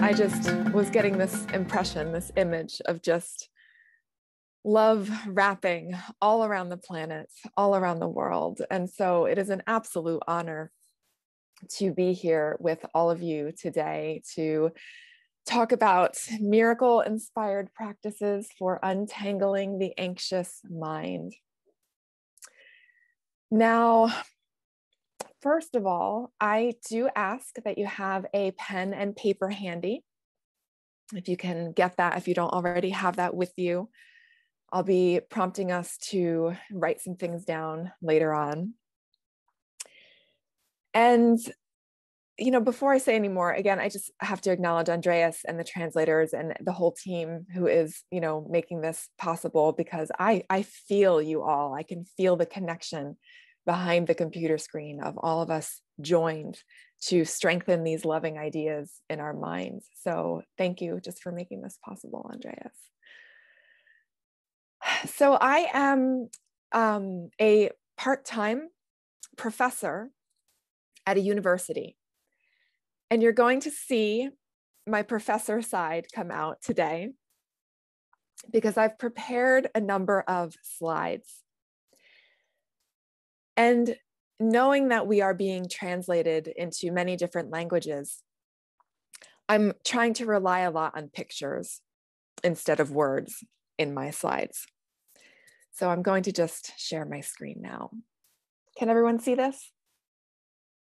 I just was getting this impression, this image of just love wrapping all around the planet, all around the world. And so it is an absolute honor to be here with all of you today to talk about miracle-inspired practices for untangling the anxious mind. Now, first of all, I do ask that you have a pen and paper handy. If you can get that, if you don't already have that with you, I'll be prompting us to write some things down later on. And, you know, before I say any more, again, I just have to acknowledge Andreas and the translators and the whole team who is, you know, making this possible, because I feel you all. I can feel the connection behind the computer screen of all of us joined to strengthen these loving ideas in our minds. So thank you just for making this possible, Andreas. So I am a part-time professor at a university, and you're going to see my professor side come out today because I've prepared a number of slides. And knowing that we are being translated into many different languages, I'm trying to rely a lot on pictures instead of words in my slides. So I'm going to just share my screen now. Can everyone see this?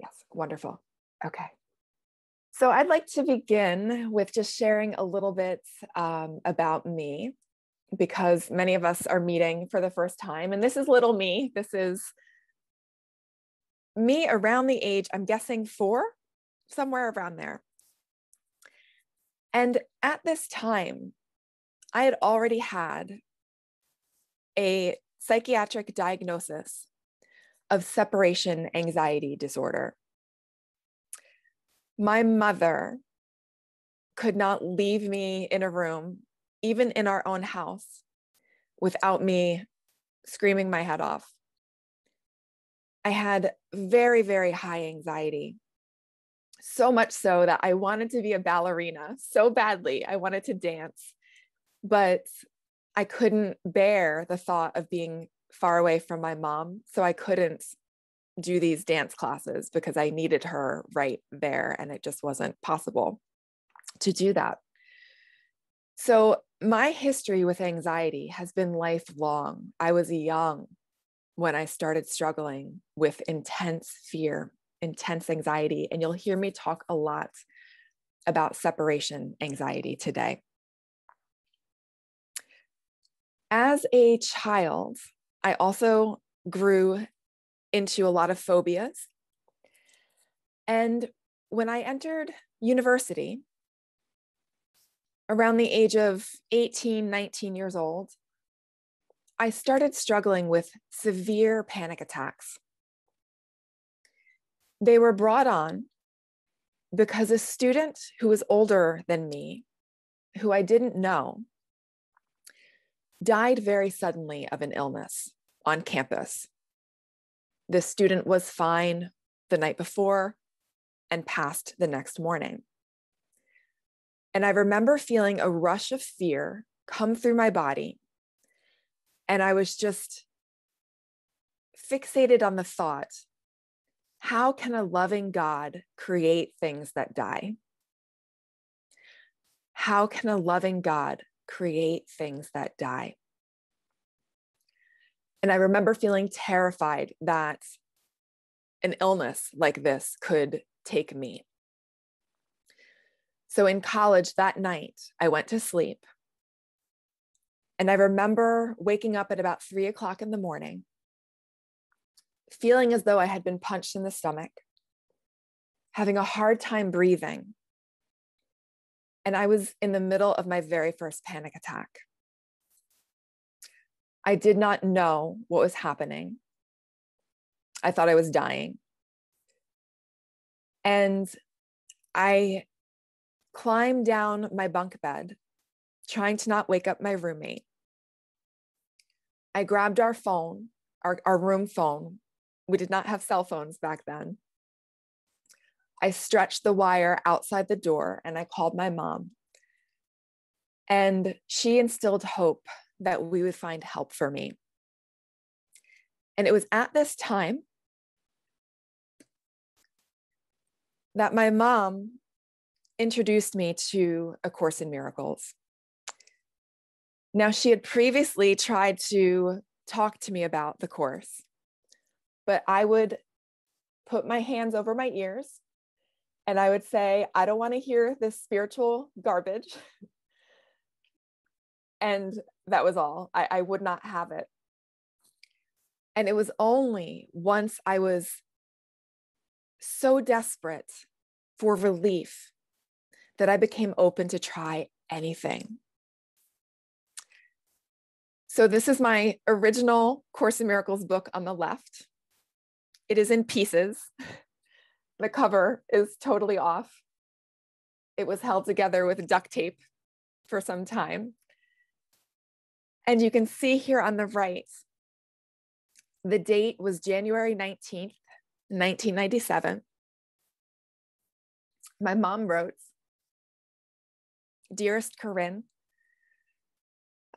Yes, wonderful. Okay. So I'd like to begin with just sharing a little bit about me, because many of us are meeting for the first time. And this is little me. This is me around the age, I'm guessing 4, somewhere around there. And at this time, I had already had a psychiatric diagnosis of separation anxiety disorder. My mother could not leave me in a room, even in our own house, without me screaming my head off. I had very, very high anxiety, so much so that I wanted to be a ballerina so badly. I wanted to dance, but I couldn't bear the thought of being far away from my mom. So I couldn't do these dance classes because I needed her right there, and it just wasn't possible to do that. So my history with anxiety has been lifelong. I was young when I started struggling with intense fear, intense anxiety, and you'll hear me talk a lot about separation anxiety today. As a child, I also grew into a lot of phobias. And when I entered university, around the age of 18, 19 years old, I started struggling with severe panic attacks. They were brought on because a student who was older than me, who I didn't know, died very suddenly of an illness on campus. The student was fine the night before and passed the next morning. And I remember feeling a rush of fear come through my body. And I was just fixated on the thought, how can a loving God create things that die? How can a loving God create things that die? And I remember feeling terrified that an illness like this could take me. So in college that night, I went to sleep. And I remember waking up at about 3 o'clock in the morning, feeling as though I had been punched in the stomach, having a hard time breathing. And I was in the middle of my very first panic attack. I did not know what was happening. I thought I was dying. And I climbed down my bunk bed, trying to not wake up my roommate. I grabbed our phone, our room phone. We did not have cell phones back then. I stretched the wire outside the door and I called my mom. And she instilled hope that we would find help for me. And it was at this time that my mom introduced me to A Course in Miracles. Now, she had previously tried to talk to me about the Course, but I would put my hands over my ears and I would say, I don't want to hear this spiritual garbage. And that was all. I would not have it. And it was only once I was so desperate for relief that I became open to try anything. So this is my original Course in Miracles book on the left. It is in pieces. The cover is totally off. It was held together with duct tape for some time. And you can see here on the right, the date was January 19th, 1997. My mom wrote, "Dearest Corinne,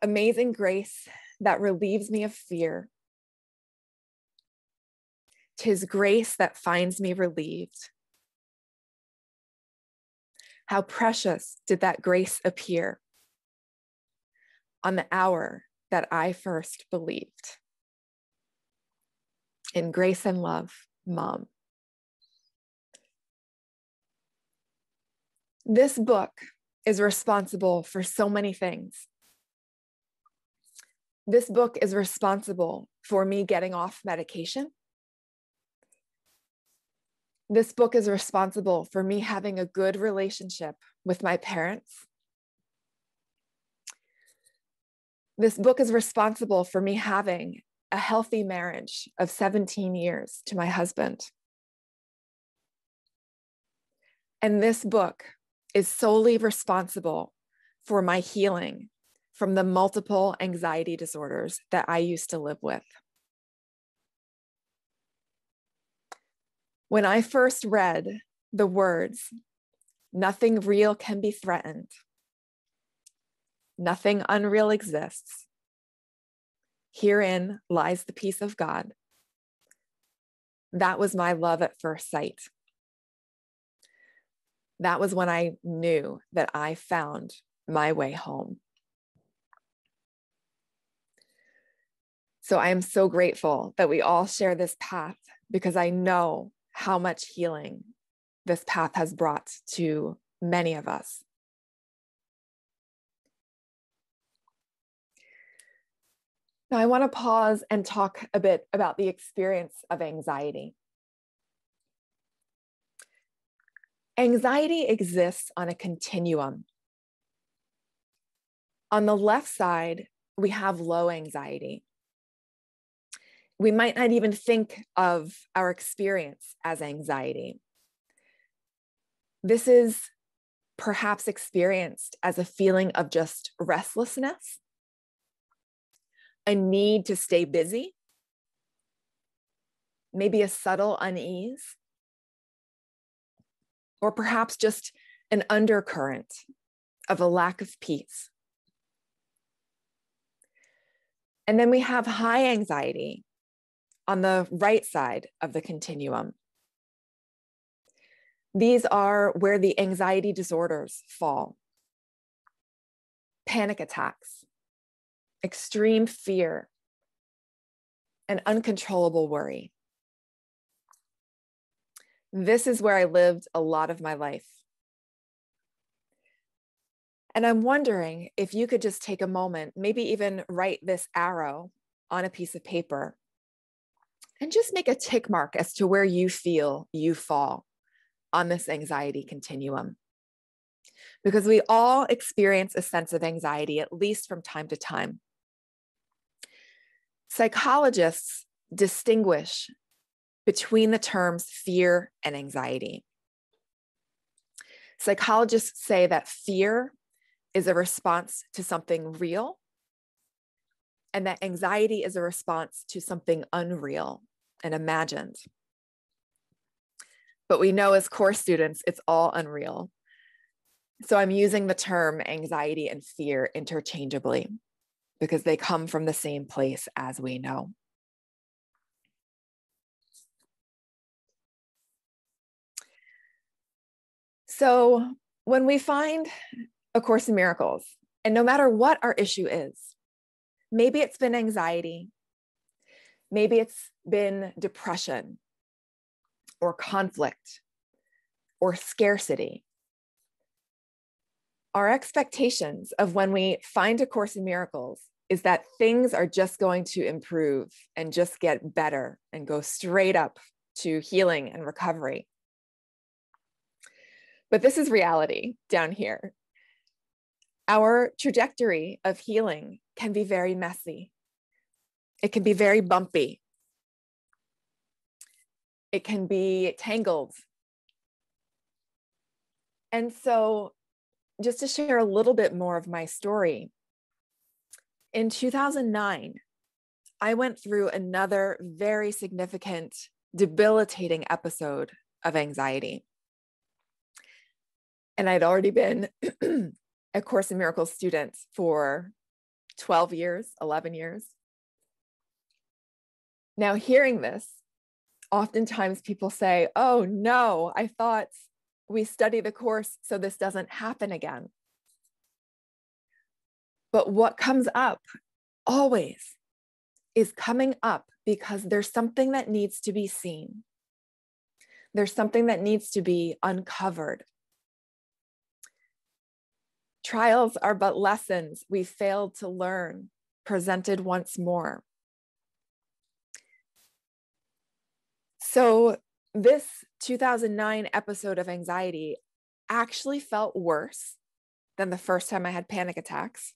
amazing grace that relieves me of fear. 'Tis grace that finds me relieved. How precious did that grace appear on the hour that I first believed. In grace and love, Mom." This book is responsible for so many things. This book is responsible for me getting off medication. This book is responsible for me having a good relationship with my parents. This book is responsible for me having a healthy marriage of 17 years to my husband. And this book is solely responsible for my healing from the multiple anxiety disorders that I used to live with. When I first read the words, "Nothing real can be threatened. Nothing unreal exists. Herein lies the peace of God," that was my love at first sight. That was when I knew that I found my way home. So I am so grateful that we all share this path, because I know how much healing this path has brought to many of us. Now I want to pause and talk a bit about the experience of anxiety. Anxiety exists on a continuum. On the left side, we have low anxiety. We might not even think of our experience as anxiety. This is perhaps experienced as a feeling of just restlessness, a need to stay busy, maybe a subtle unease, or perhaps just an undercurrent of a lack of peace. And then we have high anxiety on the right side of the continuum. These are where the anxiety disorders fall. Panic attacks, extreme fear, and uncontrollable worry. This is where I lived a lot of my life. And I'm wondering if you could just take a moment, maybe even write this arrow on a piece of paper and just make a tick mark as to where you feel you fall on this anxiety continuum. Because we all experience a sense of anxiety, at least from time to time. Psychologists distinguish between the terms fear and anxiety. Psychologists say that fear is a response to something real, and that anxiety is a response to something unreal and imagined. But we know as course students, it's all unreal. So I'm using the term anxiety and fear interchangeably because they come from the same place, as we know. So when we find A Course in Miracles, and no matter what our issue is, maybe it's been anxiety, maybe it's been depression or conflict or scarcity. Our expectations of when we find A Course in Miracles is that things are just going to improve and just get better and go straight up to healing and recovery. But this is reality down here. Our trajectory of healing can be very messy. It can be very bumpy. It can be tangled. And so, just to share a little bit more of my story, in 2009, I went through another very significant, debilitating episode of anxiety. And I'd already been a Course in Miracles student for 12 years, 11 years. Now, hearing this, oftentimes people say, oh no, I thought we study the Course so this doesn't happen again. But what comes up always is coming up because there's something that needs to be seen. There's something that needs to be uncovered. Trials are but lessons we failed to learn, presented once more. So this 2009 episode of anxiety actually felt worse than the first time I had panic attacks.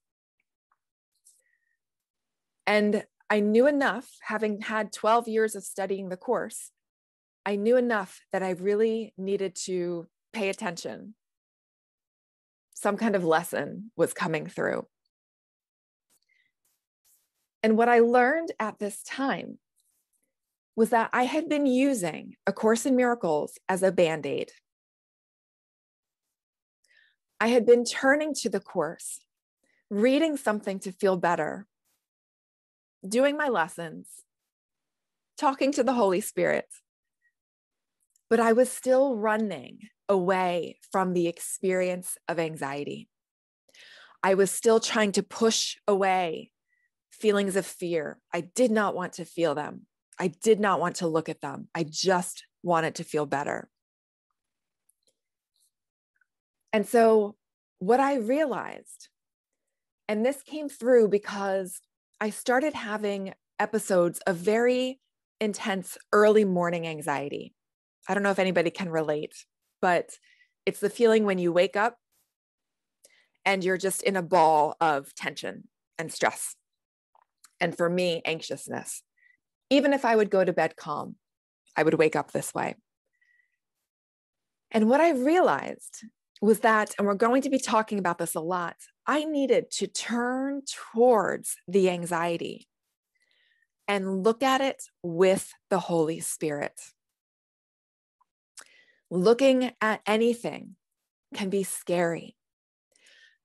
And I knew enough, having had 12 years of studying the Course, I knew enough that I really needed to pay attention. Some kind of lesson was coming through. And what I learned at this time was that I had been using A Course in Miracles as a Band-Aid. I had been turning to the Course, reading something to feel better, doing my lessons, talking to the Holy Spirit, but I was still running away from the experience of anxiety. I was still trying to push away feelings of fear. I did not want to feel them. I did not want to look at them. I just wanted to feel better. And so what I realized, and this came through because I started having episodes of very intense early morning anxiety. I don't know if anybody can relate, but it's the feeling when you wake up and you're just in a ball of tension and stress. And for me, anxiousness. Even if I would go to bed calm, I would wake up this way. And what I realized was that, and we're going to be talking about this a lot, I needed to turn towards the anxiety and look at it with the Holy Spirit. Looking at anything can be scary.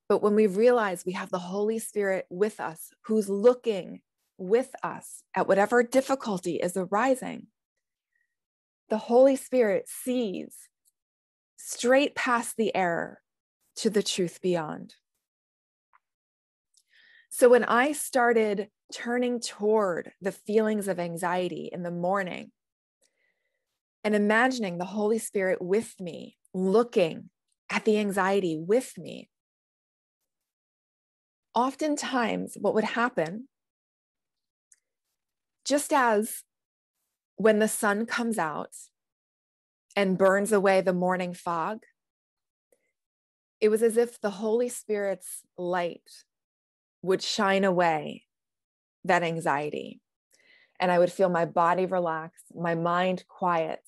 But when we realize we have the Holy Spirit with us, who's looking with us at whatever difficulty is arising, the Holy Spirit sees straight past the error to the truth beyond. So when I started turning toward the feelings of anxiety in the morning and imagining the Holy Spirit with me, looking at the anxiety with me, oftentimes what would happen, just as when the sun comes out and burns away the morning fog, it was as if the Holy Spirit's light would shine away that anxiety. And I would feel my body relax, my mind quiet,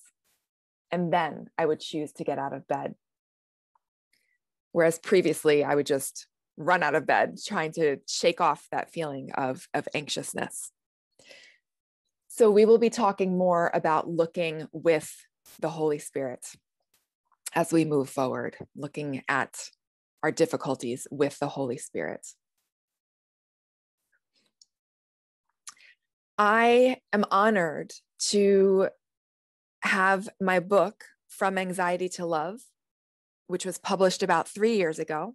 and then I would choose to get out of bed. Whereas previously, I would just run out of bed trying to shake off that feeling of anxiousness. So we will be talking more about looking with the Holy Spirit as we move forward, looking at our difficulties with the Holy Spirit. I am honored to have my book, From Anxiety to Love, which was published about 3 years ago,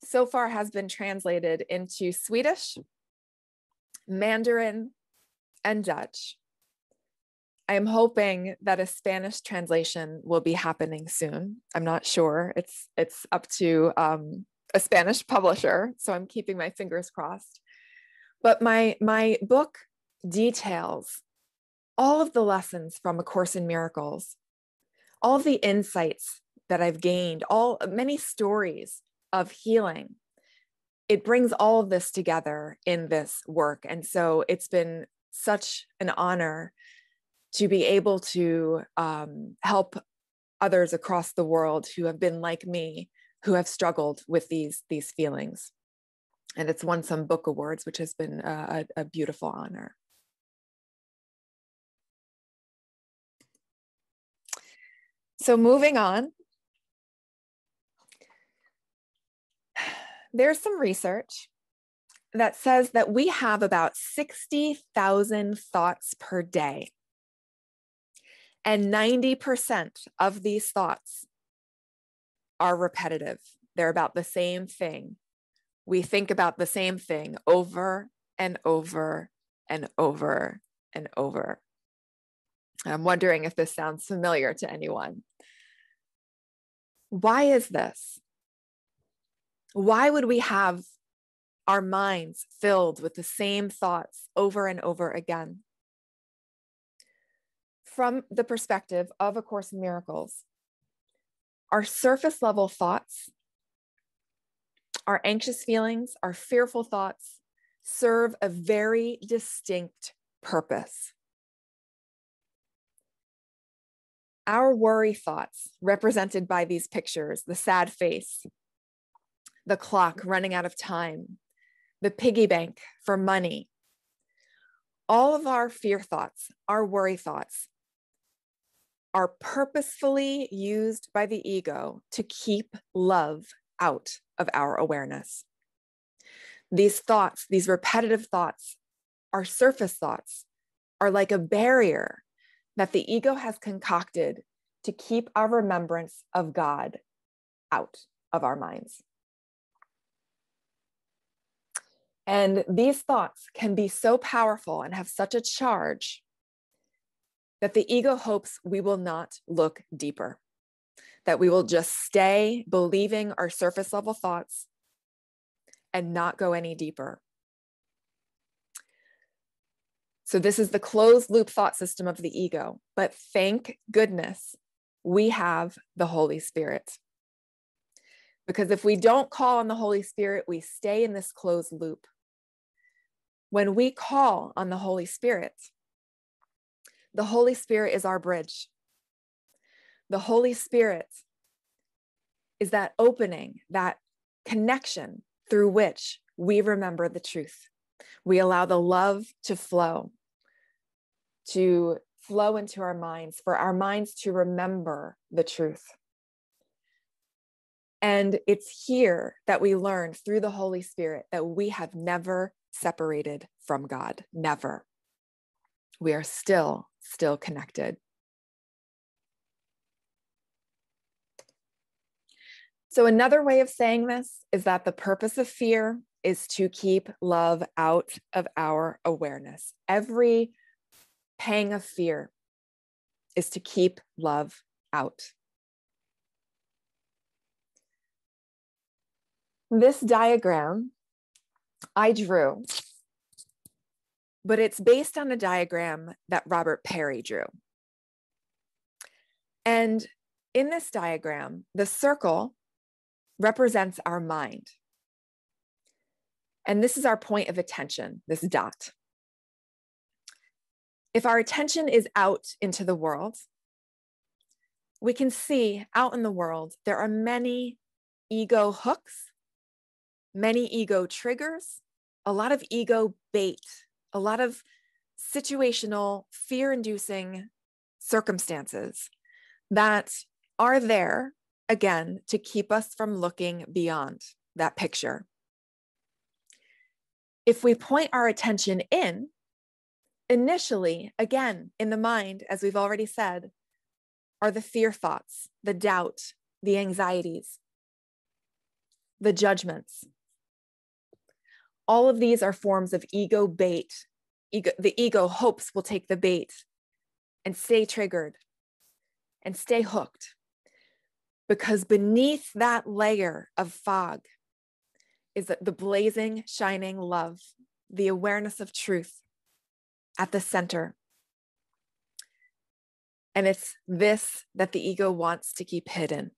so far has been translated into Swedish, Mandarin, and Dutch. I am hoping that a Spanish translation will be happening soon. I'm not sure. It's up to a Spanish publisher, so I'm keeping my fingers crossed. But my book details all of the lessons from A Course in Miracles, all of the insights that I've gained, many stories of healing. It brings all of this together in this work. And so it's been such an honor to be able to help others across the world who have been like me, who have struggled with these feelings. And it's won some book awards, which has been a beautiful honor. So moving on, there's some research that says that we have about 60,000 thoughts per day. And 90% of these thoughts are repetitive. They're about the same thing. We think about the same thing over and over and over and over. I'm wondering if this sounds familiar to anyone. Why is this? Why would we have our minds filled with the same thoughts over and over again? From the perspective of A Course in Miracles, our surface level thoughts, our anxious feelings, our fearful thoughts serve a very distinct purpose. Our worry thoughts, represented by these pictures, the sad face, the clock running out of time, the piggy bank for money, all of our fear thoughts, our worry thoughts, are purposefully used by the ego to keep love out of our awareness. These thoughts, these repetitive thoughts, our surface thoughts, are like a barrier that the ego has concocted to keep our remembrance of God out of our minds. And these thoughts can be so powerful and have such a charge that the ego hopes we will not look deeper, that we will just stay believing our surface level thoughts and not go any deeper. So this is the closed loop thought system of the ego. But thank goodness we have the Holy Spirit. Because if we don't call on the Holy Spirit, we stay in this closed loop. When we call on the Holy Spirit is our bridge. The Holy Spirit is that opening, that connection through which we remember the truth. We allow the love to flow into our minds, for our minds to remember the truth. And it's here that we learn through the Holy Spirit that we have never separated from God, never. We are still connected. So another way of saying this is that the purpose of fear is to keep love out of our awareness. Every pang of fear is to keep love out. This diagram I drew, but it's based on a diagram that Robert Perry drew. And in this diagram, the circle represents our mind. And this is our point of attention, this dot. If our attention is out into the world, we can see out in the world, there are many ego hooks, many ego triggers, a lot of ego bait, a lot of situational, fear-inducing circumstances that are there, again, to keep us from looking beyond that picture. If we point our attention in, initially, again, in the mind, as we've already said, are the fear thoughts, the doubt, the anxieties, the judgments. All of these are forms of ego bait. The ego hopes we'll take the bait and stay triggered and stay hooked. Because beneath that layer of fog is the blazing, shining love, the awareness of truth at the center. And it's this that the ego wants to keep hidden.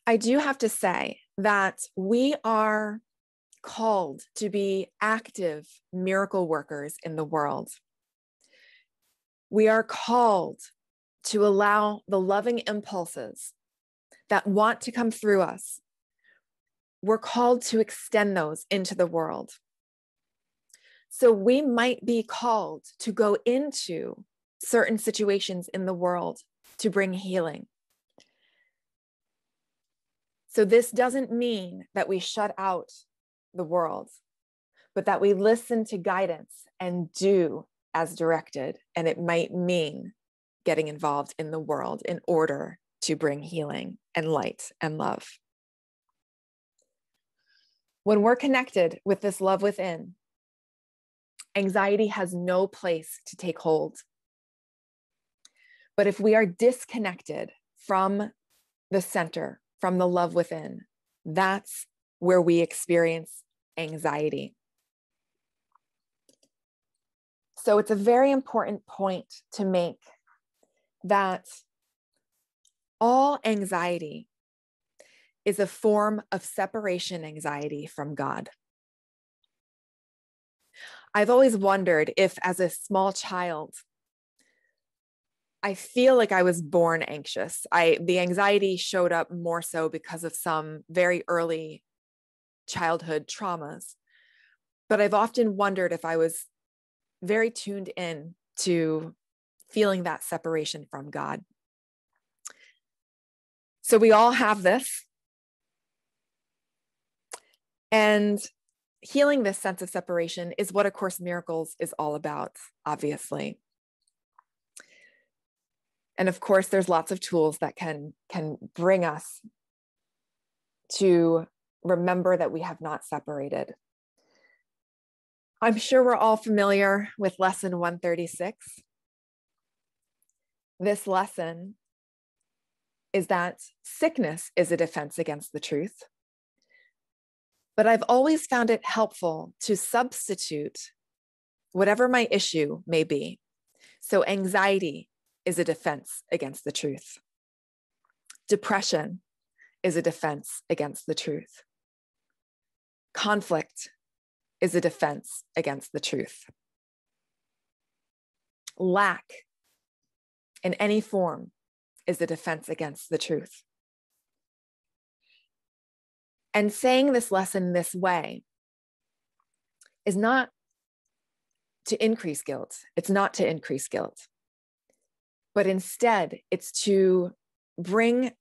I do have to say that we are called to be active miracle workers in the world. We are called to allow the loving impulses that want to come through us. We're called to extend those into the world. So we might be called to go into certain situations in the world to bring healing. So this doesn't mean that we shut out the world, but that we listen to guidance and do as directed. And it might mean getting involved in the world in order to bring healing and light and love. When we're connected with this love within, anxiety has no place to take hold. But if we are disconnected from the center, from the love within, that's where we experience anxiety. So it's a very important point to make that all anxiety is a form of separation anxiety from God. I've always wondered if, as a small child, I feel like I was born anxious. The anxiety showed up more so because of some very early childhood traumas. But I've often wondered if I was very tuned in to feeling that separation from God. So we all have this. And healing this sense of separation is what A Course in Miracles is all about, obviously. And of course, there's lots of tools that can bring us to remember that we have not separated. I'm sure we're all familiar with lesson 136. This lesson is that sickness is a defense against the truth. But I've always found it helpful to substitute whatever my issue may be. So anxiety is a defense against the truth. Depression is a defense against the truth. Conflict is a defense against the truth. Lack in any form is a defense against the truth. And saying this lesson this way is not to increase guilt. It's not to increase guilt. But instead, it's to bring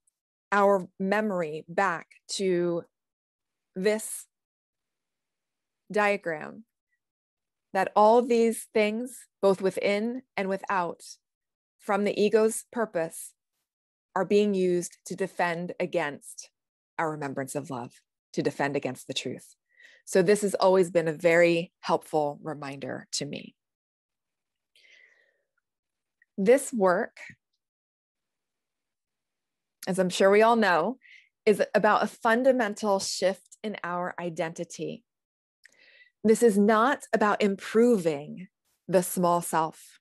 our memory back to this diagram, that all these things, both within and without, from the ego's purpose, are being used to defend against our remembrance of love, to defend against the truth. So this has always been a very helpful reminder to me. This work, as I'm sure we all know, is about a fundamental shift in our identity. This is not about improving the small self.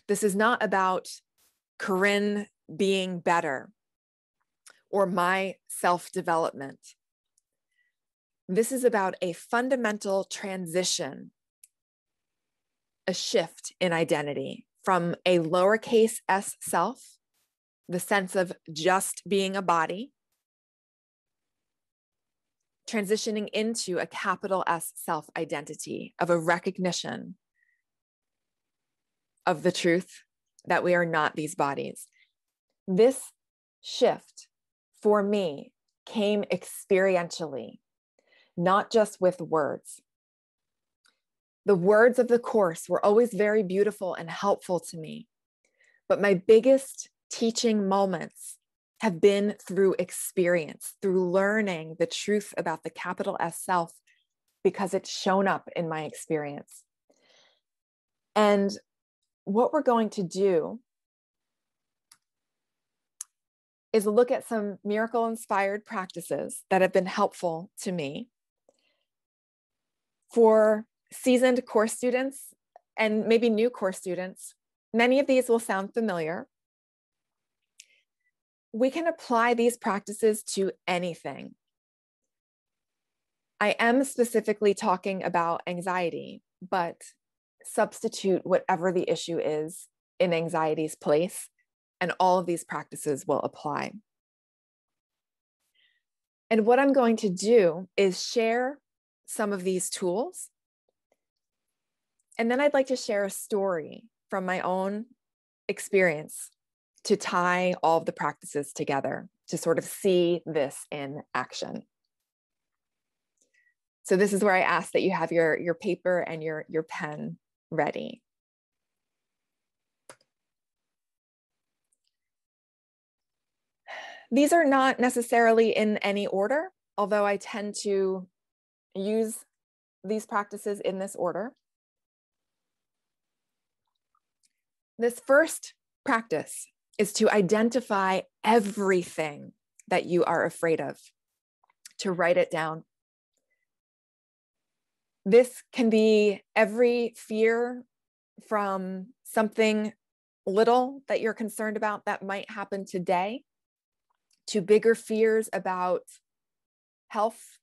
This is not about Corinne being better or my self-development. This is about a fundamental transition, a shift in identity from a lowercase s self, the sense of just being a body, transitioning into a capital S self-identity of a recognition of the truth that we are not these bodies. This shift for me came experientially, not just with words. The words of the Course were always very beautiful and helpful to me, but my biggest teaching moments have been through experience, through learning the truth about the capital S self, because it's shown up in my experience. And what we're going to do is look at some miracle-inspired practices that have been helpful to me for seasoned course students and maybe new course students. Many of these will sound familiar. We can apply these practices to anything. I am specifically talking about anxiety, but substitute whatever the issue is in anxiety's place, and all of these practices will apply. And what I'm going to do is share some of these tools. And then I'd like to share a story from my own experience to tie all of the practices together, to sort of see this in action. So this is where I ask that you have your paper and your pen ready. These are not necessarily in any order, although I tend to use these practices in this order. This first practice is to identify everything that you are afraid of, to write it down. This can be every fear from something little that you're concerned about that might happen today, to bigger fears about health,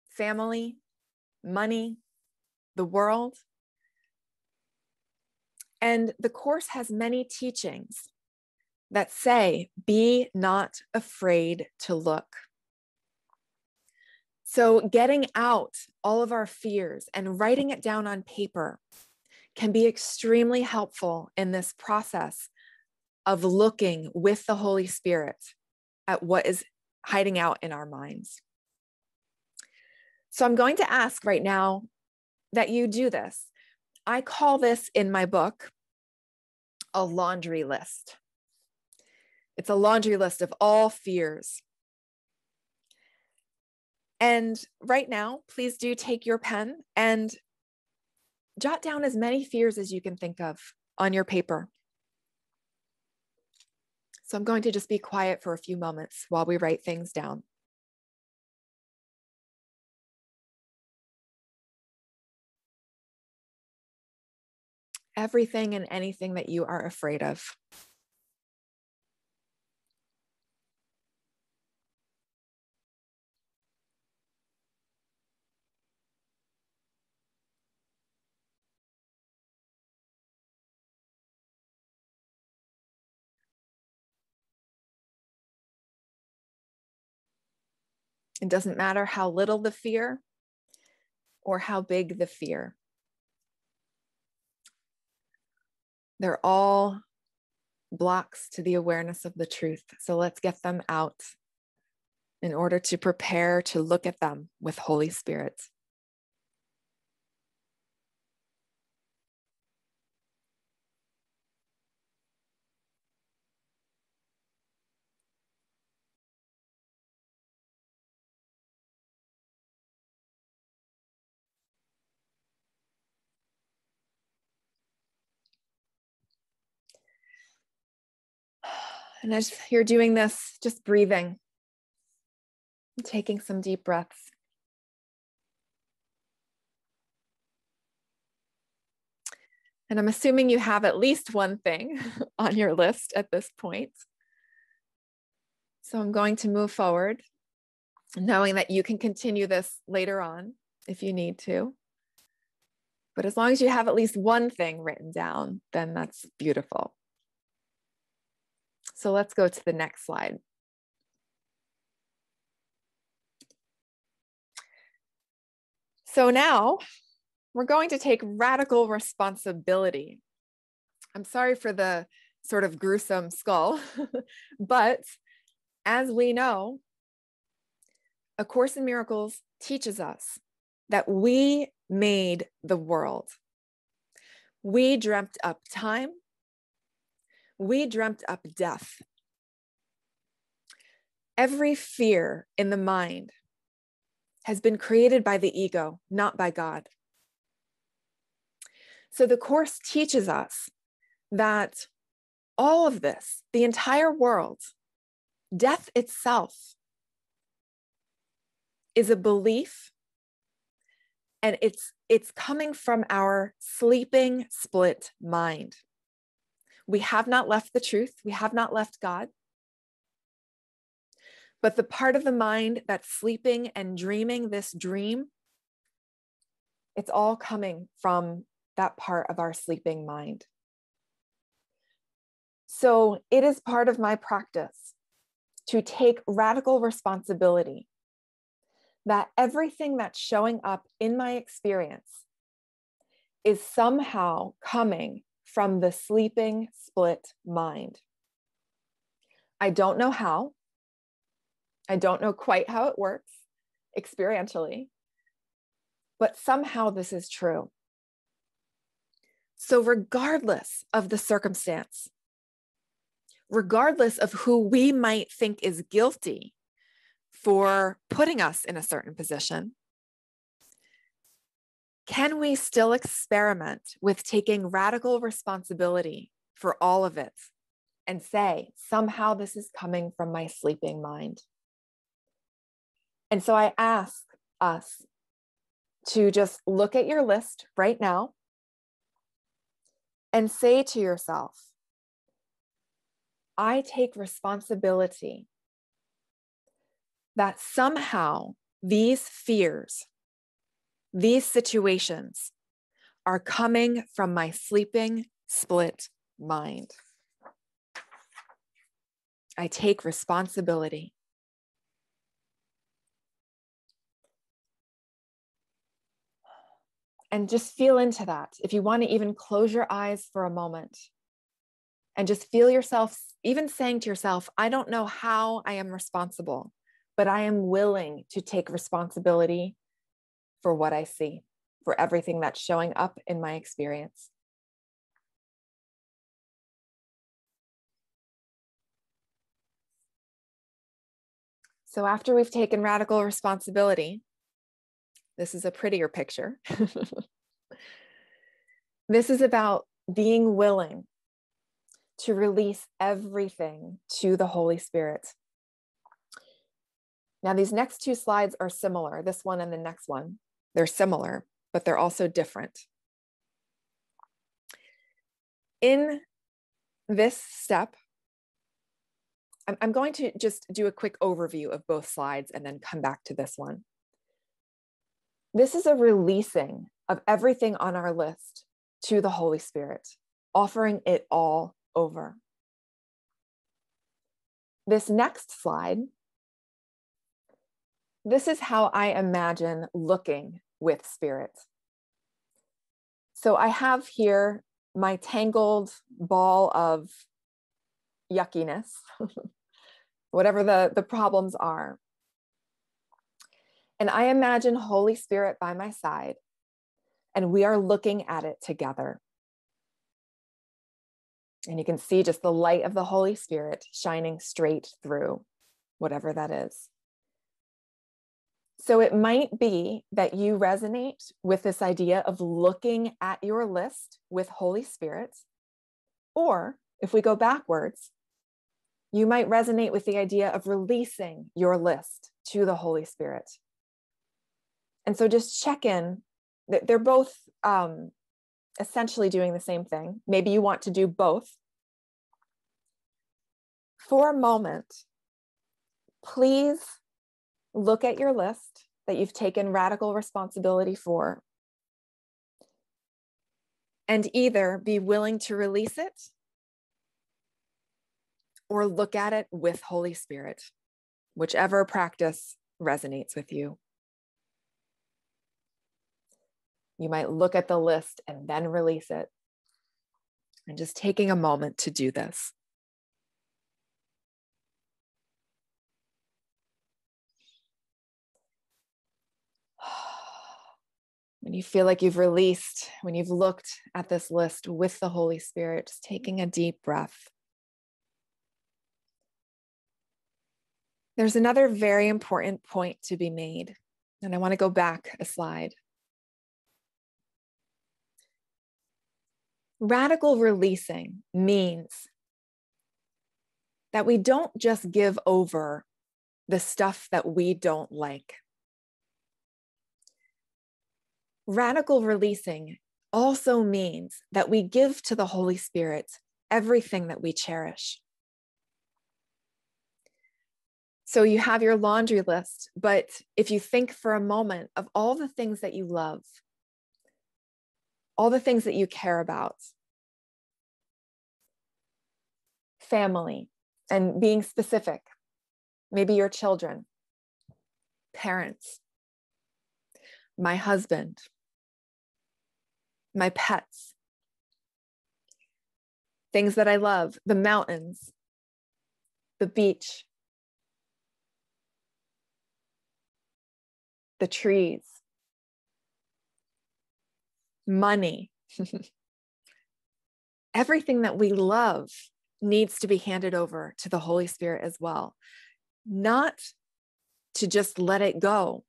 family, money, the world. And the Course has many teachings that say, be not afraid to look. So getting out all of our fears and writing it down on paper can be extremely helpful in this process of looking with the Holy Spirit at what is hiding out in our minds. So I'm going to ask right now that you do this. I call this in my book a laundry list. It's a laundry list of all fears. And right now, please do take your pen and jot down as many fears as you can think of on your paper. So I'm going to just be quiet for a few moments while we write things down. Everything and anything that you are afraid of. It doesn't matter how little the fear or how big the fear. They're all blocks to the awareness of the truth. So let's get them out in order to prepare to look at them with Holy Spirit. And as you're doing this, just breathing, taking some deep breaths. And I'm assuming you have at least one thing on your list at this point. So I'm going to move forward, knowing that you can continue this later on if you need to. But as long as you have at least one thing written down, then that's beautiful. So let's go to the next slide. So now we're going to take radical responsibility I'm sorry for the sort of gruesome skull, but as we know, A Course in Miracles teaches us that we made the world. We dreamt up time. We dreamt up death. Every fear in the mind has been created by the ego, not by God. So the Course teaches us that all of this, the entire world, death itself, is a belief, and it's coming from our sleeping, split mind. We have not left the truth. We have not left God. But the part of the mind that's sleeping and dreaming this dream, it's all coming from that part of our sleeping mind. So it is part of my practice to take radical responsibility that everything that's showing up in my experience is somehow coming from the sleeping, split mind. I don't know how. I don't know quite how it works experientially, but somehow this is true. So regardless of the circumstance, regardless of who we might think is guilty for putting us in a certain position, can we still experiment with taking radical responsibility for all of it and say, somehow this is coming from my sleeping mind? And so I ask us to just look at your list right now and say to yourself, I take responsibility that somehow these fears, these situations are coming from my sleeping, split mind. I take responsibility. And just feel into that. If you want to even close your eyes for a moment and just feel yourself, even saying to yourself, I don't know how I am responsible, but I am willing to take responsibility for what I see, for everything that's showing up in my experience. So after we've taken radical responsibility, this is a prettier picture. This is about being willing to release everything to the Holy Spirit. Now, these next two slides are similar. This one and the next one, they're similar, but they're also different. In this step, I'm going to just do a quick overview of both slides and then come back to this one. This is a releasing of everything on our list to the Holy Spirit, offering it all over. This next slide, this is how I imagine looking with Spirit. So I have here my tangled ball of yuckiness, whatever the problems are. And I imagine Holy Spirit by my side, and we are looking at it together. And you can see just the light of the Holy Spirit shining straight through whatever that is. So it might be that you resonate with this idea of looking at your list with Holy Spirit. Or if we go backwards, you might resonate with the idea of releasing your list to the Holy Spirit. And so just check in. They're both essentially doing the same thing. Maybe you want to do both. For a moment, please look at your list that you've taken radical responsibility for, and either be willing to release it or look at it with Holy Spirit, whichever practice resonates with you. You might look at the list and then release it, And just taking a moment to do this. When you feel like you've released, when you've looked at this list with the Holy Spirit, just taking a deep breath. There's another very important point to be made, and I want to go back a slide. Radical releasing means that we don't just give over the stuff that we don't like. Radical releasing also means that we give to the Holy Spirit everything that we cherish. So you have your laundry list, but if you think for a moment of all the things that you love, all the things that you care about, family, and being specific, maybe your children, parents, my husband, my pets, things that I love, the mountains, the beach, the trees, money. Everything that we love needs to be handed over to the Holy Spirit as well. Not to just let it go,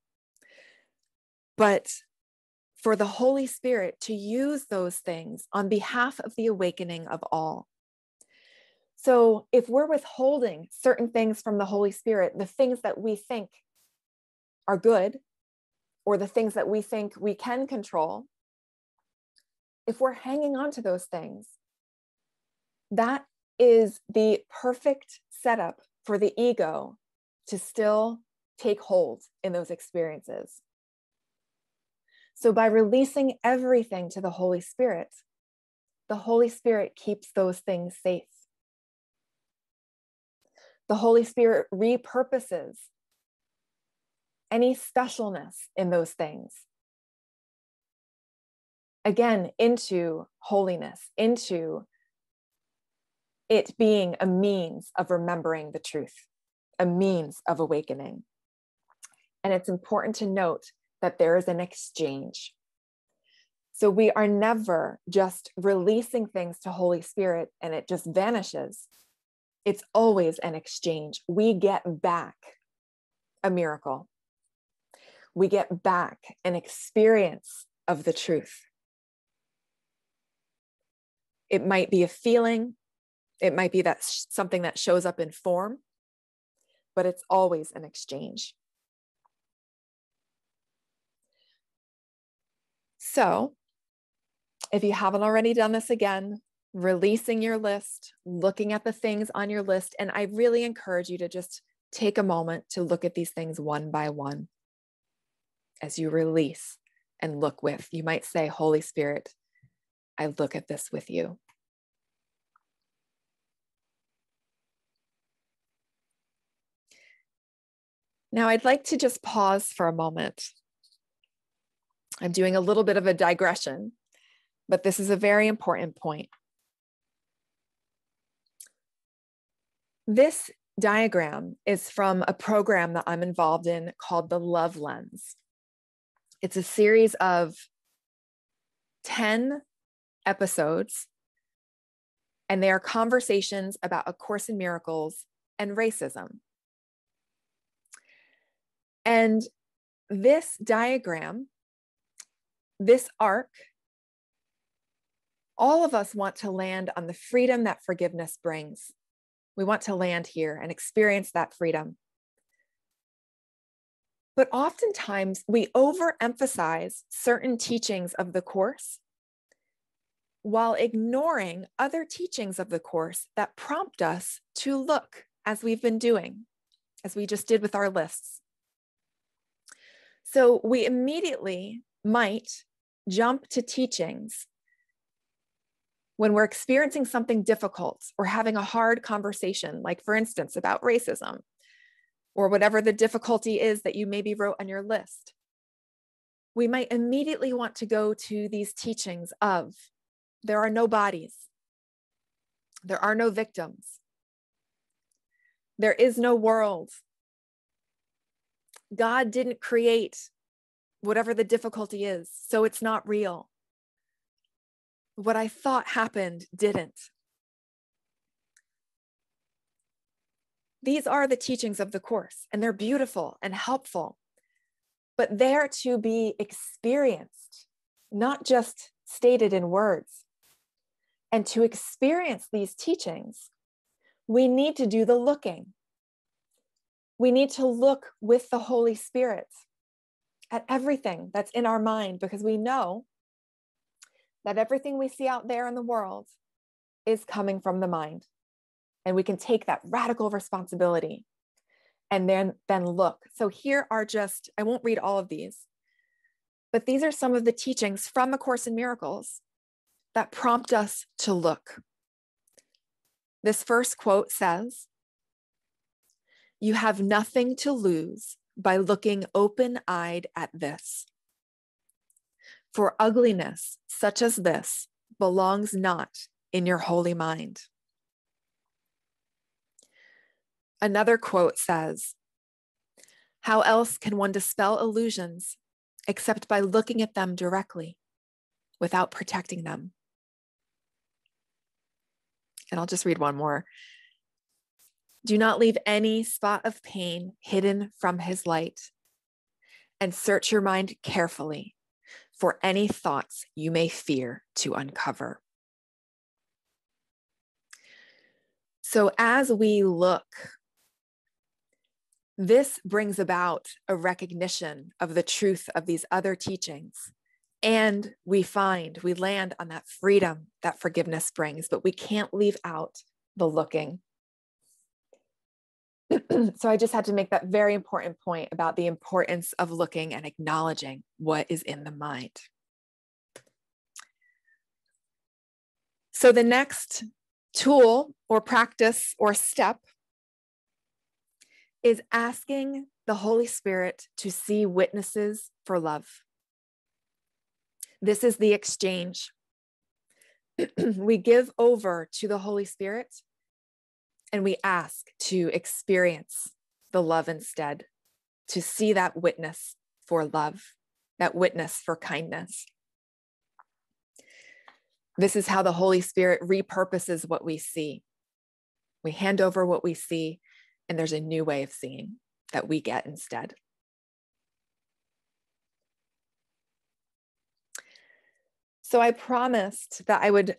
but for the Holy Spirit to use those things on behalf of the awakening of all. So if we're withholding certain things from the Holy Spirit, the things that we think are good, or the things that we think we can control, if we're hanging on to those things, that is the perfect setup for the ego to still take hold in those experiences. So by releasing everything to the Holy Spirit keeps those things safe. The Holy Spirit repurposes any specialness in those things, again, into holiness, into it being a means of remembering the truth, a means of awakening. And it's important to note that there is an exchange. So we are never just releasing things to Holy Spirit and it just vanishes. It's always an exchange. We get back a miracle. We get back an experience of the truth. It might be a feeling. It might be that something that shows up in form, but it's always an exchange. So if you haven't already done this again, releasing your list, looking at the things on your list, and I really encourage you to just take a moment to look at these things one by one as you release and look with. You might say, Holy Spirit, I look at this with you. Now, I'd like to just pause for a moment. I'm doing a little bit of a digression, but this is a very important point. This diagram is from a program that I'm involved in called the Love Lens. It's a series of 10 episodes, and they are conversations about A Course in Miracles and racism. And this diagram, this arc, all of us want to land on the freedom that forgiveness brings. We want to land here and experience that freedom. But oftentimes we overemphasize certain teachings of the Course while ignoring other teachings of the Course that prompt us to look, as we've been doing, as we just did with our lists. So we immediately might jump to teachings when we're experiencing something difficult or having a hard conversation, like for instance, about racism, or whatever the difficulty is that you maybe wrote on your list. We might immediately want to go to these teachings of, there are no bodies, There are no victims. There is no world. God didn't create whatever the difficulty is, so it's not real. What I thought happened didn't. These are the teachings of the Course, and they're beautiful and helpful, but they're to be experienced, not just stated in words. And to experience these teachings, we need to do the looking. We need to look with the Holy Spirit at everything that's in our mind, because we know that everything we see out there in the world is coming from the mind. And we can take that radical responsibility and then look. So here are just, I won't read all of these, but these are some of the teachings from A Course in Miracles that prompt us to look. This first quote says, "You have nothing to lose by looking open-eyed at this. For ugliness such as this belongs not in your holy mind." Another quote says, "How else can one dispel illusions except by looking at them directly without protecting them?" And I'll just read one more. "Do not leave any spot of pain hidden from his light, and search your mind carefully for any thoughts you may fear to uncover." So as we look, this brings about a recognition of the truth of these other teachings. And we land on that freedom that forgiveness brings, but we can't leave out the looking. So I just had to make that very important point about the importance of looking and acknowledging what is in the mind. So the next tool or practice or step is asking the Holy Spirit to see witnesses for love. This is the exchange. We give over to the Holy Spirit and we ask to experience the love instead, to see that witness for love, that witness for kindness. This is how the Holy Spirit repurposes what we see. We hand over what we see, and there's a new way of seeing that we get instead. So I promised that I would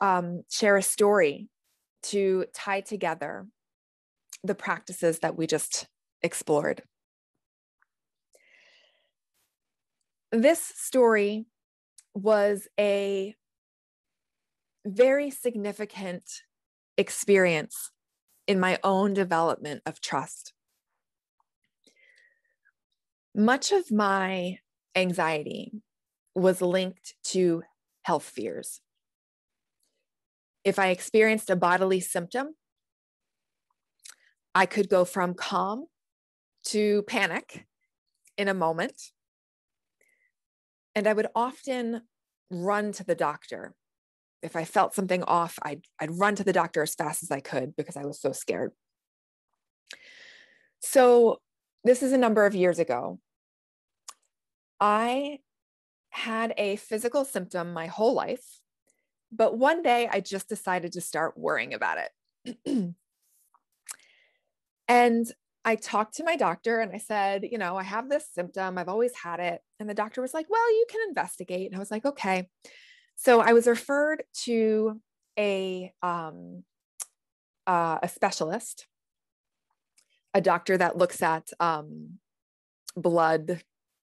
share a story to tie together the practices that we just explored. This story was a very significant experience in my own development of trust. Much of my anxiety was linked to health fears. If I experienced a bodily symptom, I could go from calm to panic in a moment. And I would often run to the doctor. If I felt something off, I'd run to the doctor as fast as I could because I was so scared. So this is a number of years ago. I had a physical symptom my whole life, but one day I just decided to start worrying about it. And I talked to my doctor and I said, I have this symptom. I've always had it. And the doctor was like, well, you can investigate. And I was like, okay. So I was referred to a specialist, a doctor that looks at blood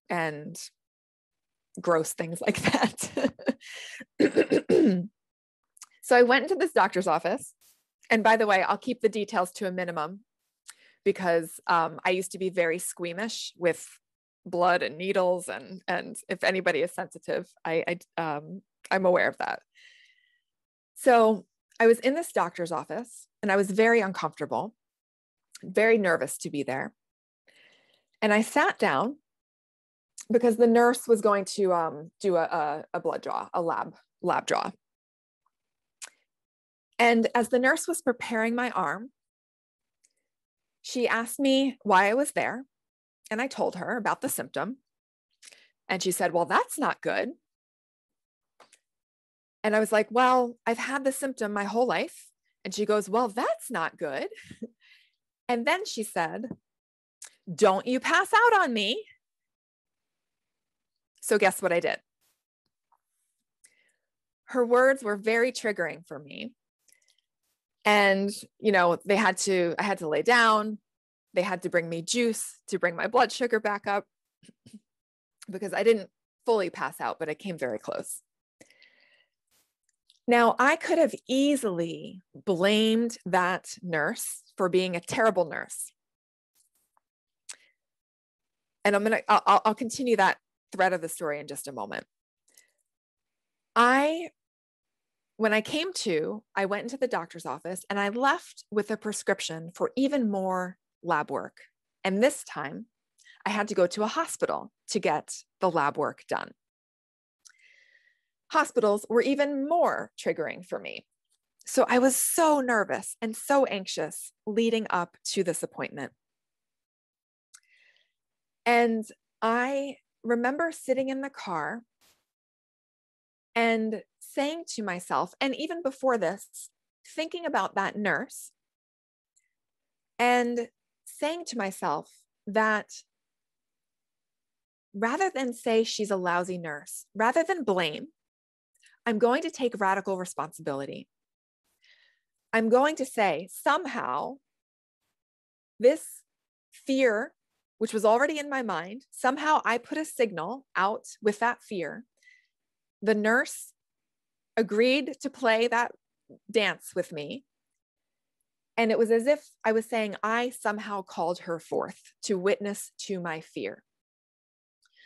and gross things like that. So I went into this doctor's office. And by the way, I'll keep the details to a minimum because I used to be very squeamish with blood and needles. And if anybody is sensitive, I'm aware of that. So I was in this doctor's office and I was very uncomfortable, very nervous to be there. And I sat down because the nurse was going to do a blood draw, a lab draw. And as the nurse was preparing my arm, she asked me why I was there. And I told her about the symptom. And she said, well, that's not good. And I was like, well, I've had the symptom my whole life. And she goes, well, that's not good. And then she said, don't you pass out on me. So guess what I did? Her words were very triggering for me. And, I had to lay down. They had to bring me juice to bring my blood sugar back up because I didn't fully pass out, but I came very close. Now, I could have easily blamed that nurse for being a terrible nurse. And I'll continue that thread of the story in just a moment. When I came to, I went into the doctor's office and I left with a prescription for even more lab work. And this time I had to go to a hospital to get the lab work done. Hospitals were even more triggering for me. So I was so nervous and so anxious leading up to this appointment. And I remember sitting in the car and saying to myself, and even before this, thinking about that nurse and saying to myself that rather than say she's a lousy nurse, rather than blame, I'm going to take radical responsibility. I'm going to say somehow this fear, which was already in my mind, somehow I put a signal out with that fear. The nurse agreed to play that dance with me. And it was as if I was saying I somehow called her forth to witness to my fear.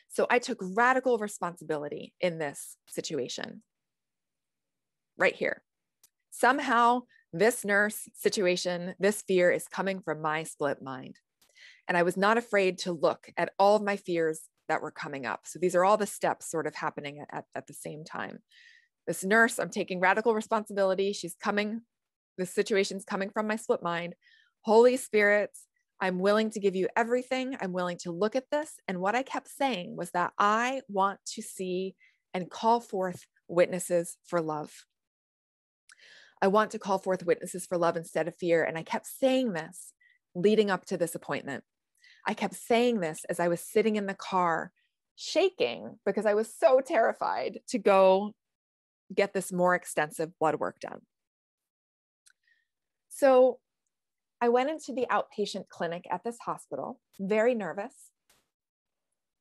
So I took radical responsibility in this situation. Right here. Somehow this nurse situation, this fear is coming from my split mind. And I was not afraid to look at all of my fears that were coming up. So these are all the steps sort of happening at the same time. This nurse, I'm taking radical responsibility. She's coming, the situation's coming from my split mind. Holy Spirit, I'm willing to give you everything. I'm willing to look at this. And what I kept saying was that I want to see and call forth witnesses for love. I want to call forth witnesses for love instead of fear. And I kept saying this leading up to this appointment. I kept saying this as I was sitting in the car, shaking because I was so terrified to go get this more extensive blood work done. So I went into the outpatient clinic at this hospital, very nervous.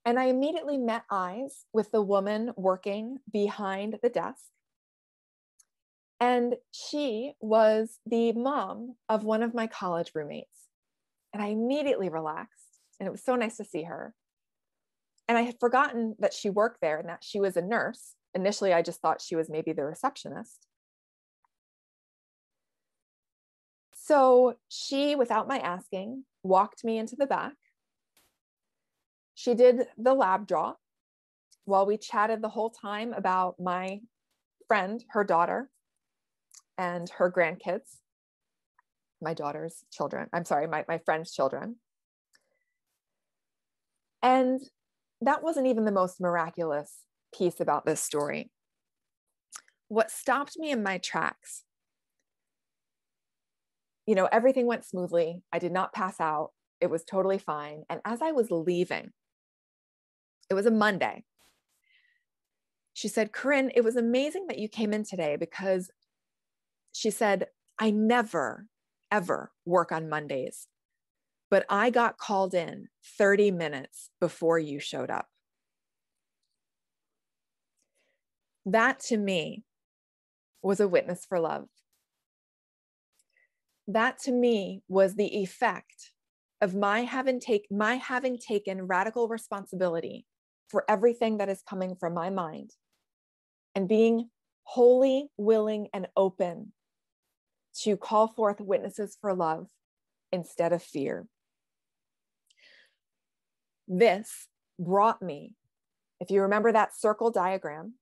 And I immediately met eyes with the woman working behind the desk. And she was the mom of one of my college roommates. And I immediately relaxed, and it was so nice to see her. And I had forgotten that she worked there and that she was a nurse. Initially, I just thought she was maybe the receptionist. So she, without my asking, walked me into the back. She did the lab draw while we chatted the whole time about my friend, her daughter, and her grandkids, my daughter's children. I'm sorry, my friend's children. And that wasn't even the most miraculous piece about this story. What stopped me in my tracks, everything went smoothly. I did not pass out. It was totally fine. And as I was leaving, it was a Monday. She said, Corinne, it was amazing that you came in today because she said, I never, ever work on Mondays, but I got called in 30 minutes before you showed up. That to me was a witness for love. That to me was the effect of my having taken radical responsibility for everything that is coming from my mind and being wholly willing and open to call forth witnesses for love instead of fear. This brought me, if you remember that circle diagram,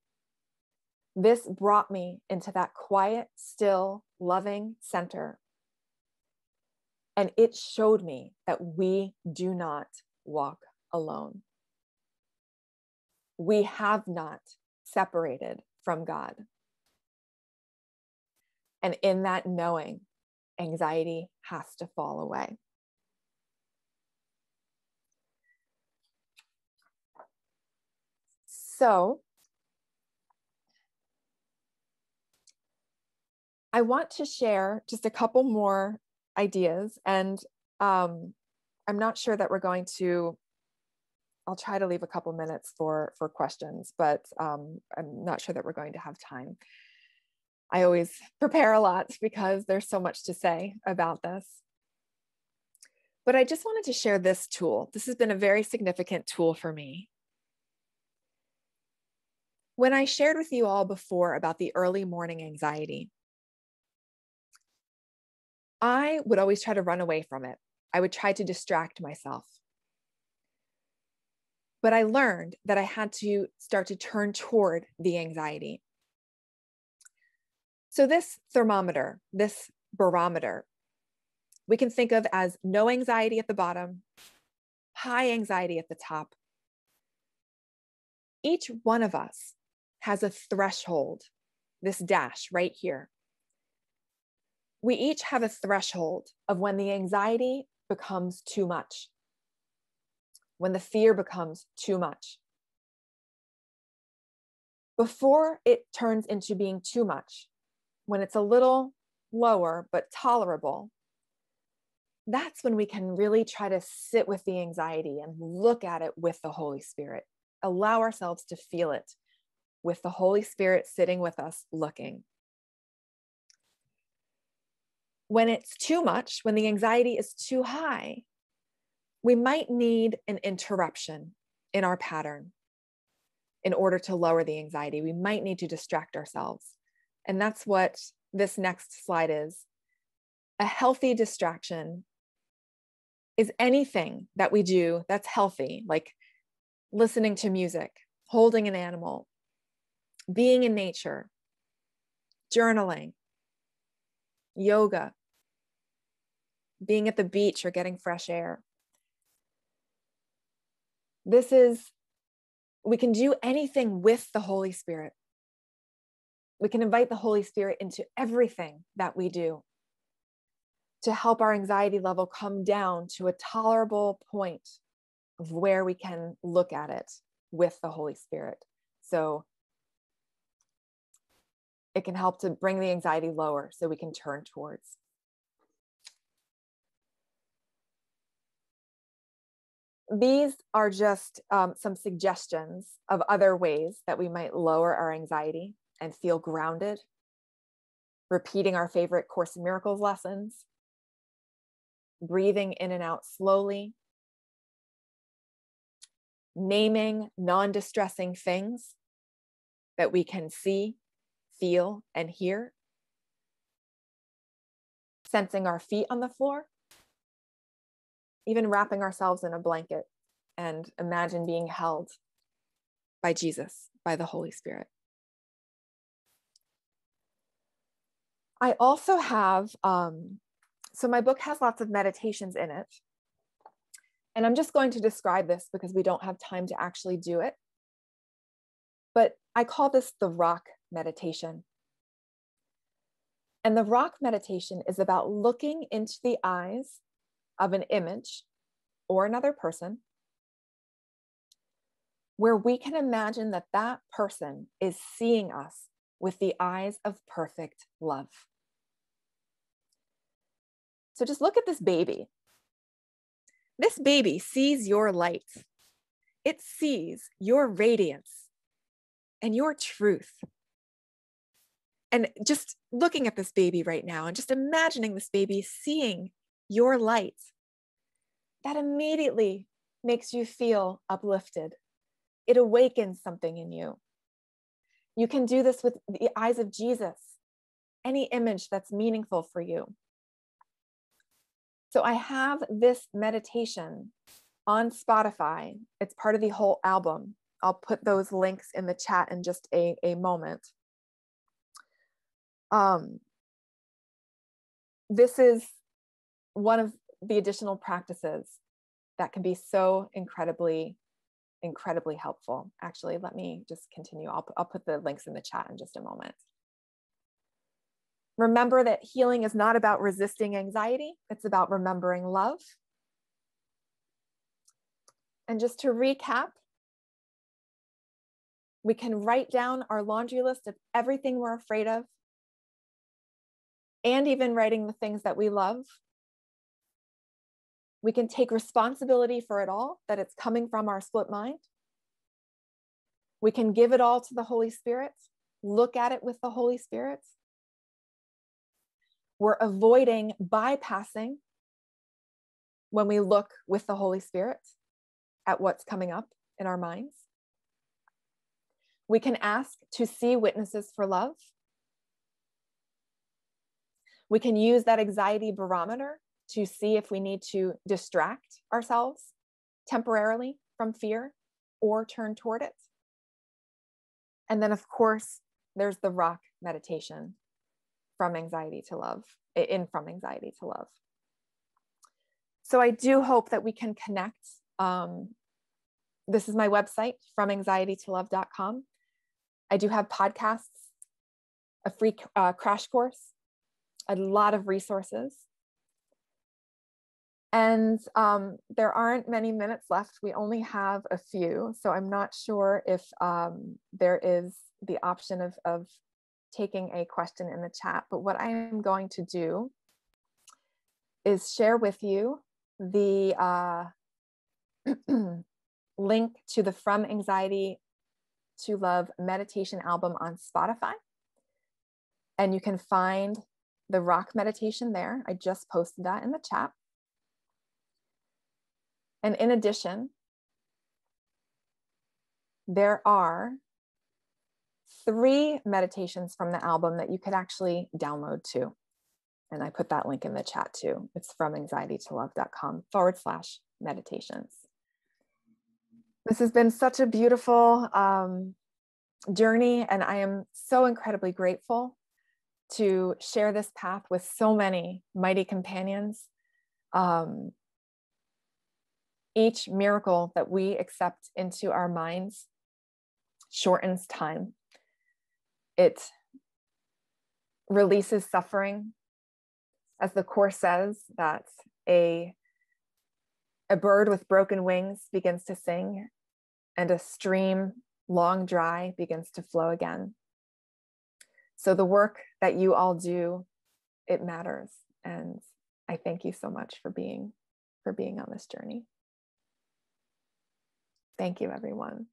this brought me into that quiet, still, loving center. And it showed me that we do not walk alone. We have not separated from God. And in that knowing, anxiety has to fall away. So I want to share just a couple more ideas, and I'm not sure that we're going to, I'll try to leave a couple minutes for questions, but I'm not sure that we're going to have time. I always prepare a lot because there's so much to say about this. But I just wanted to share this tool. This has been a very significant tool for me. When I shared with you all before about the early morning anxiety, I would always try to run away from it. I would try to distract myself. But I learned that I had to start to turn toward the anxiety. So this thermometer, this barometer, we can think of as no anxiety at the bottom, high anxiety at the top. Each one of us has a threshold, this dash right here. We each have a threshold of when the anxiety becomes too much, when the fear becomes too much. Before it turns into being too much, when it's a little lower but tolerable, that's when we can really try to sit with the anxiety and look at it with the Holy Spirit. Allow ourselves to feel it with the Holy Spirit sitting with us looking. When it's too much, when the anxiety is too high, we might need an interruption in our pattern in order to lower the anxiety. We might need to distract ourselves. And that's what this next slide is. A healthy distraction is anything that we do that's healthy, like listening to music, holding an animal, being in nature, journaling, yoga, being at the beach or getting fresh air. We can do anything with the Holy Spirit. We can invite the Holy Spirit into everything that we do to help our anxiety level come down to a tolerable point of where we can look at it with the Holy Spirit. So it can help to bring the anxiety lower so we can turn towards. These are just some suggestions of other ways that we might lower our anxiety and feel grounded. Repeating our favorite Course in Miracles lessons, breathing in and out slowly, naming non-distressing things that we can see, feel, and hear, sensing our feet on the floor, even wrapping ourselves in a blanket and imagine being held by Jesus, by the Holy Spirit. I also have, so my book has lots of meditations in it. And I'm just going to describe this because we don't have time to actually do it. But I call this the rock meditation. And the rock meditation is about looking into the eyes of an image or another person where we can imagine that that person is seeing us with the eyes of perfect love. So just look at this baby. This baby sees your light. It sees your radiance and your truth. And just looking at this baby right now and just imagining this baby seeing your light, that immediately makes you feel uplifted. It awakens something in you. You can do this with the eyes of Jesus, any image that's meaningful for you. So I have this meditation on Spotify. It's part of the whole album. I'll put those links in the chat in just a moment. this is one of the additional practices that can be so incredibly helpful. Actually, let me just continue. I'll put the links in the chat in just a moment. Remember that healing is not about resisting anxiety. It's about remembering love. And just to recap, we can write down our laundry list of everything we're afraid of, and even writing the things that we love. We can take responsibility for it all, that it's coming from our split mind. We can give it all to the Holy Spirit, look at it with the Holy Spirit. We're avoiding bypassing when we look with the Holy Spirit at what's coming up in our minds. We can ask to see witnesses for love. We can use that anxiety barometer to see if we need to distract ourselves temporarily from fear or turn toward it. And then, of course, there's the rock meditation from anxiety to love, from anxiety to love. So I do hope that we can connect. This is my website, FromAnxietyToLove.com. I do have podcasts, a free crash course, a lot of resources. And there aren't many minutes left. We only have a few. So I'm not sure if there is the option of taking a question in the chat. But what I am going to do is share with you the link to the From Anxiety to Love meditation album on Spotify. And you can find the rock meditation there. I just posted that in the chat. And in addition, there are 3 meditations from the album that you could actually download too. And I put that link in the chat too. It's from anxietytolove.com/meditations. This has been such a beautiful journey, and I am so incredibly grateful to share this path with so many mighty companions. Each miracle that we accept into our minds shortens time. It releases suffering. As the Course says, that a bird with broken wings begins to sing, and a stream long dry begins to flow again. So the work that you all do, it matters. And I thank you so much for being on this journey. Thank you, everyone.